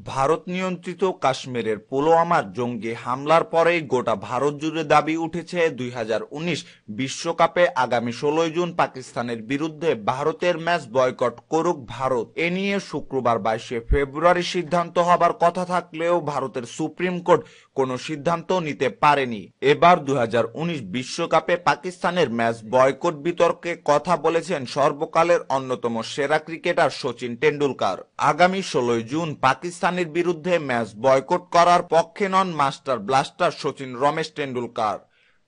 ভারত নিয়ন্ত্রিত কাশ্মীরের পুলওয়ামার জঙ্গি হামলার পরেই গোটা ভারত জুড়ে দাবি উঠেছে 2019 বিশ্বকাপে আগামী 16 জুন পাকিস্তানের বিরুদ্ধে ভারতের ম্যাচ বয়কট করুক ভারত। এ নিয়ে শুক্রবার 22 ফেব্রুয়ারি সিদ্ধান্ত হবার কথা থাকলেও ভারতের সুপ্রিম কোর্ট কোনো সিদ্ধান্ত নিতে পারেনি। এবার 2019 বিশ্বকাপে পাকিস্তানের ম্যাচ বয়কট বিতর্কে কথা বলেছেন সর্বকালের অন্যতম সেরা ক্রিকেটার সচিন টেন্ডুলকার। আগামী 16 জুন পাকিস্তানের বিরুদ্ধে ম্যাচ বয়কট করার পক্ষে নন মাস্টার ব্লাস্টার সচিন রমেশ টেন্ডুলকার।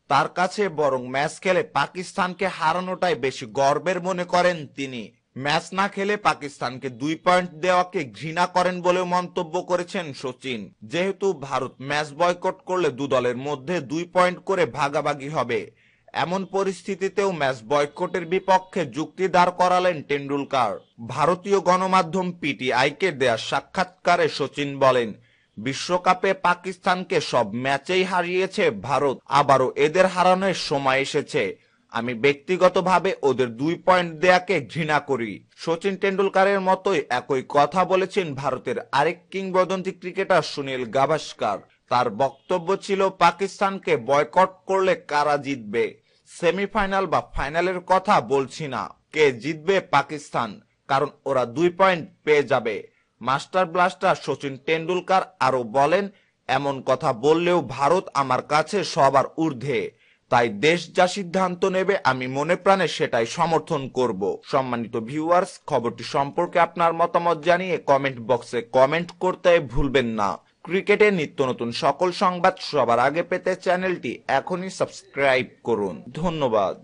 তার কাছে বরং ম্যাচ খেলে পাকিস্তানকে হারানোটাই বেশি গর্বের মনে করেন তিনি। ম্যাচ না খেলে পাকিস্তানকে 2 পয়েন্ট দেওয়াকে ঘৃণা করেন বলেও মন্তব্য করেছেন সচিন। যেহেতু ভারত ম্যাচ বয়কট করলে দু দলের মধ্যে 2 পয়েন্ট করে ভাগাভাগি হবে, এমন পরিস্থিতিতেও ম্যাচ বয়কটের বিপক্ষে যুক্তি দাঁড় করালেন টেন্ডুলকার। ভারতীয় গণমাধ্যম পিটিআইকে দেয়া সাক্ষাৎকারে সচিন বলেন, বিশ্বকাপে পাকিস্তানকে সব ম্যাচেই হারিয়েছে ভারত, আবারও এদের হারানোর সময় এসেছে। আমি ব্যক্তিগতভাবে ওদের 2 পয়েন্ট দেয়াকে ঘৃণা করি। সচিন টেন্ডুলকারের মতোই একই কথা বলেছেন ভারতের আরেক কিংবদন্তি ক্রিকেটার সুনীল গাভাস্কার। তার বক্তব্য ছিল, পাকিস্তানকে বয়কট করলে কারা জিতবে? সেমিফাইনাল বা ফাইনালের কথা বলছি না, কে জিতবে পাকিস্তান, কারণ ওরা 2 পয়েন্ট পেয়ে যাবে। মাস্টার ব্লাস্টার সচিন টেন্ডুলকার আরো বলেন, এমন কথা বললেও ভারত আমার কাছে সবার ঊর্ধ্বে, তাই দেশ যা সিদ্ধান্ত নেবে আমি মনে প্রাণে সেটাই সমর্থন করব। সম্মানিত ভিউয়ার্স, খবরটি সম্পর্কে আপনার মতামত জানিয়ে কমেন্ট বক্সে কমেন্ট করতে ভুলবেন না। ক্রিকেটের নিত্য নতুন সকল সংবাদ সবার আগে পেতে চ্যানেলটি এখনই সাবস্ক্রাইব করুন। ধন্যবাদ।